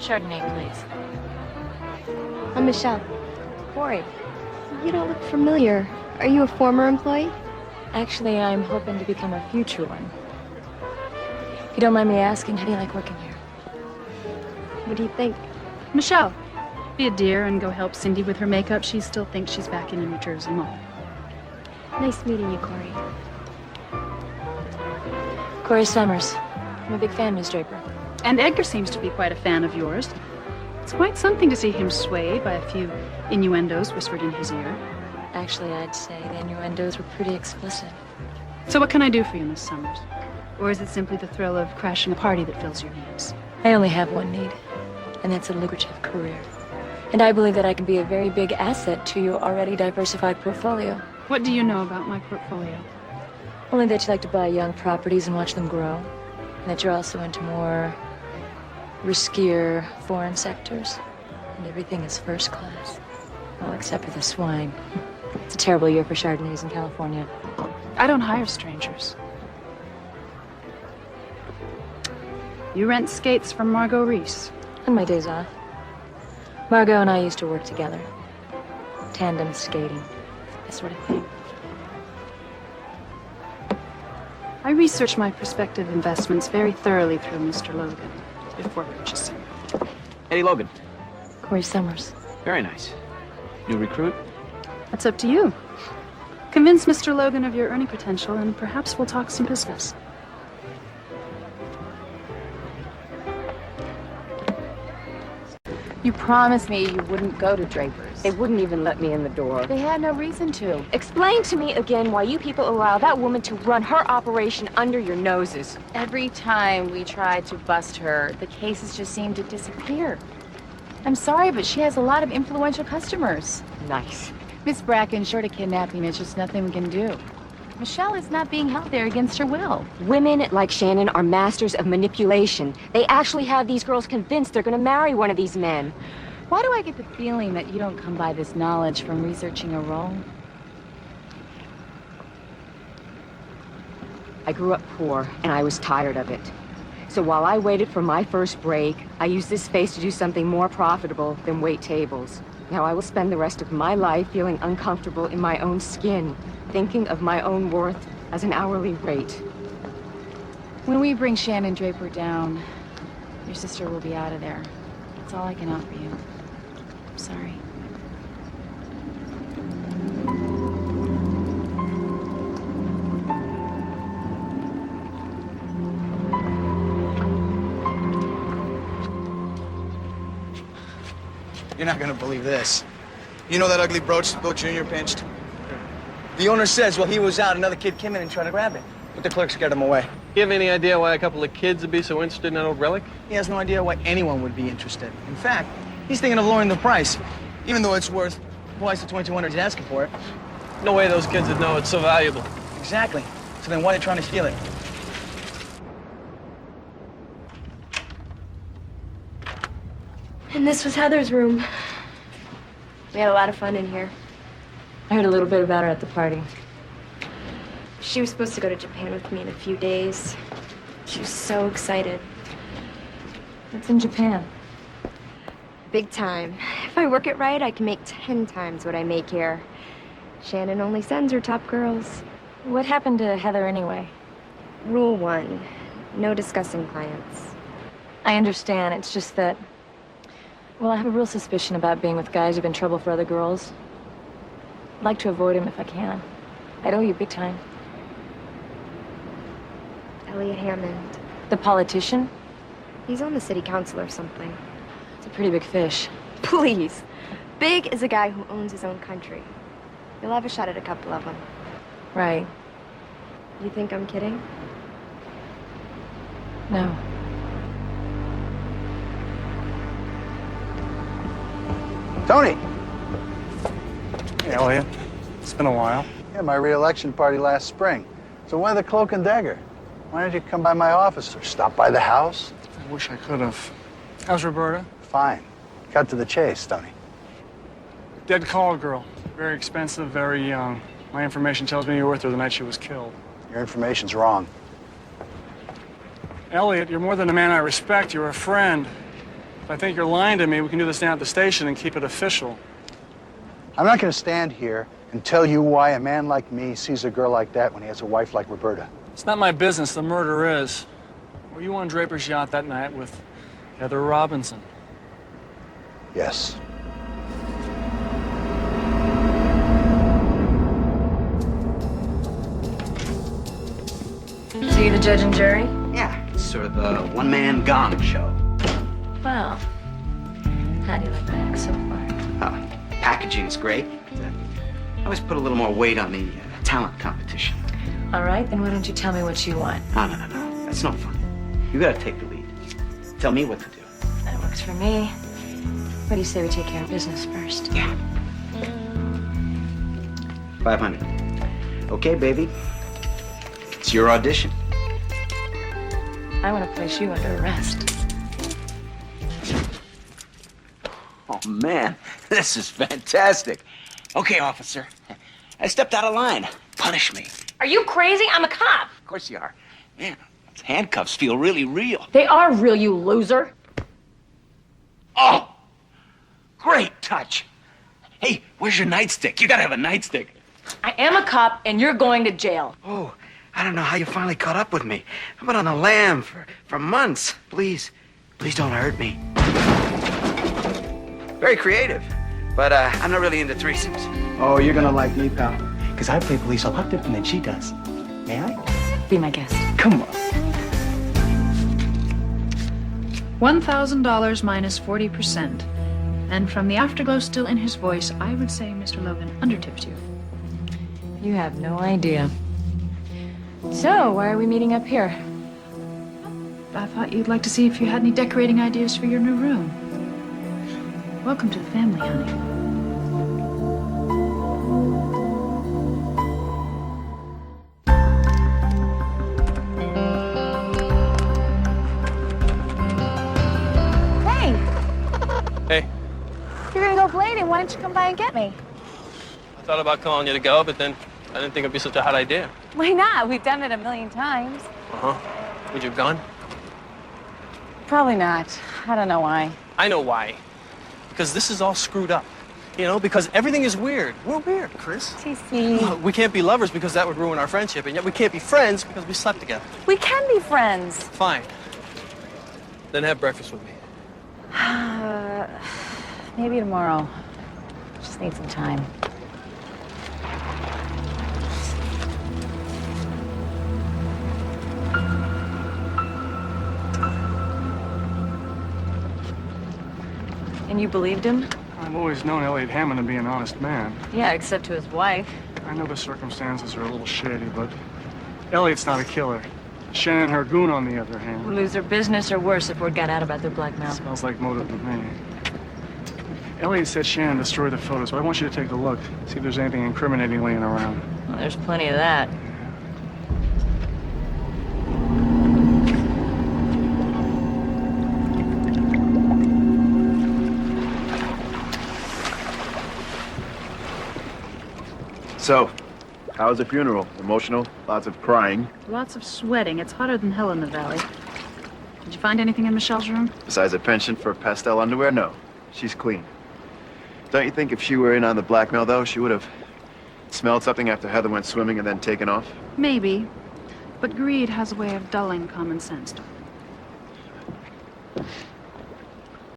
Chardonnay, please. I'm Michelle. Cory. You don't look familiar. Are you a former employee? Actually, I'm hoping to become a future one. If you don't mind me asking, how do you like working here? What do you think? Michelle, be a dear and go help Cindy with her makeup. She still thinks she's back in a New Jersey mall. Nice meeting you, Cory. Cory Summers. I'm a big fan, Miss Draper. And Edgar seems to be quite a fan of yours. It's quite something to see him swayed by a few innuendos whispered in his ear. Actually, I'd say the innuendos were pretty explicit. So what can I do for you, Miss Summers? Or is it simply the thrill of crashing a party that fills your needs? I only have one need, and that's a lucrative career. And I believe that I can be a very big asset to your already diversified portfolio. What do you know about my portfolio? Only that you like to buy young properties and watch them grow. And that you're also into more riskier foreign sectors. And everything is first class. Well, except for the swine. It's a terrible year for Chardonnays in California. I don't hire strangers. You rent skates from Margot Reese. On my days off. Margot and I used to work together. Tandem skating. That sort of thing. I researched my prospective investments very thoroughly through Mr. Logan before purchasing. Eddie Logan. Cory Summers. Very nice. New recruit? That's up to you. Convince Mr. Logan of your earning potential, and perhaps we'll talk some business. You promised me you wouldn't go to Draper's. They wouldn't even let me in the door. They had no reason to. Explain to me again why you people allow that woman to run her operation under your noses. Every time we tried to bust her, the cases just seemed to disappear. I'm sorry, but she has a lot of influential customers. Nice. Miss Bracken, short of kidnapping, there's just nothing we can do. Michelle is not being held there against her will. Women like Shannon are masters of manipulation. They actually have these girls convinced they're gonna marry one of these men. Why do I get the feeling that you don't come by this knowledge from researching a role? I grew up poor, and I was tired of it. So while I waited for my first break, I used this space to do something more profitable than wait tables. Now I will spend the rest of my life feeling uncomfortable in my own skin, thinking of my own worth as an hourly rate. When we bring Shannon Draper down, your sister will be out of there. That's all I can offer you. I'm sorry. You're not gonna believe this. You know that ugly brooch Bill Jr. pinched? The owner says while he was out, another kid came in and tried to grab it. But the clerk scared him away. You have any idea why a couple of kids would be so interested in that old relic? He has no idea why anyone would be interested. In fact, he's thinking of lowering the price, even though it's worth twice the $2,200 he's asking for it. No way those kids would know it's so valuable. Exactly. So then why are they trying to steal it? And this was Heather's room. We had a lot of fun in here. I heard a little bit about her at the party. She was supposed to go to Japan with me in a few days. She was so excited. What's in Japan? Big time. If I work it right, I can make 10 times what I make here. Shannon only sends her top girls. What happened to Heather anyway? Rule 1, no discussing clients. I understand. It's just that, well, I have a real suspicion about being with guys who've been trouble for other girls. I'd like to avoid him if I can. I'd owe you big time. Elliot Hammond. The politician? He's on the city council or something. It's a pretty big fish. Please. Big is a guy who owns his own country. You'll have a shot at a couple of them. Right. You think I'm kidding? No. Tony! Hey, Elliot. It's been a while. Yeah, my re-election party last spring. So why the cloak and dagger? Why don't you come by my office or stop by the house? I wish I could have. How's Roberta? Fine. Cut to the chase, Tony. Dead call girl. Very expensive, very young. My information tells me you were with her the night she was killed. Your information's wrong. Elliot, you're more than a man I respect. You're a friend. If I think you're lying to me. We can do this down at the station and keep it official. I'm not going to stand here and tell you why a man like me sees a girl like that when he has a wife like Roberta. It's not my business. The murder is. Were you on Draper's yacht that night with Heather Robinson? Yes. So you the judge and jury? Yeah, it's sort of a one-man gong show. Well, how do you like that so far? Oh, packaging's great. I always put a little more weight on the talent competition. All right, then why don't you tell me what you want? No. That's no fun. You gotta take the lead. Tell me what to do. That works for me. What do you say we take care of business first? Yeah. 500. Okay, baby. It's your audition. I want to place you under arrest. Oh, man. This is fantastic. Okay, officer. I stepped out of line. Punish me. Are you crazy? I'm a cop. Of course you are. Man, those handcuffs feel really real. They are real, you loser. Oh! Great touch. Hey, where's your nightstick? You gotta have a nightstick. I am a cop, and you're going to jail. Oh, I don't know how you finally caught up with me. I've been on the lam for months. Please don't hurt me. Very creative, but I'm not really into threesomes. Oh, you're gonna like me, pal. Because I play police a lot different than she does. May I? Be my guest. Come on. $1,000 minus 40%. And from the afterglow still in his voice, I would say Mr. Logan undertipped you. You have no idea. So, why are we meeting up here? I thought you'd like to see if you had any decorating ideas for your new room. Welcome to the family, honey. Hey, You're gonna go blading. Why don't you come by and get me? I thought about calling you to go, but then I didn't think it'd be such a hot idea. Why not? We've done it a million times. Uh-huh. Would you have gone? Probably not. I don't know why. I know why. Because this is all screwed up. You know, because everything is weird. We're weird, Chris. TC. We can't be lovers because that would ruin our friendship, and yet we can't be friends because we slept together. We can be friends. Fine. Then have breakfast with me. Maybe tomorrow. Just need some time. And you believed him? I've always known Elliot Hammond to be an honest man. Yeah, except to his wife. I know the circumstances are a little shady, but Elliot's not a killer. Shannon, her goon, on the other hand. We'll lose their business or worse if word got out about their blackmail. Smells like motive to me. Elliot said Shannon destroyed the photos, but I want you to take a look. See if there's anything incriminating laying around. Well, there's plenty of that. So, how was the funeral? Emotional? Lots of crying? Lots of sweating. It's hotter than hell in the valley. Did you find anything in Michelle's room? Besides a penchant for pastel underwear? No. She's clean. Don't you think if she were in on the blackmail, though, she would have smelled something after Heather went swimming and then taken off? Maybe. But greed has a way of dulling common sense, don't it?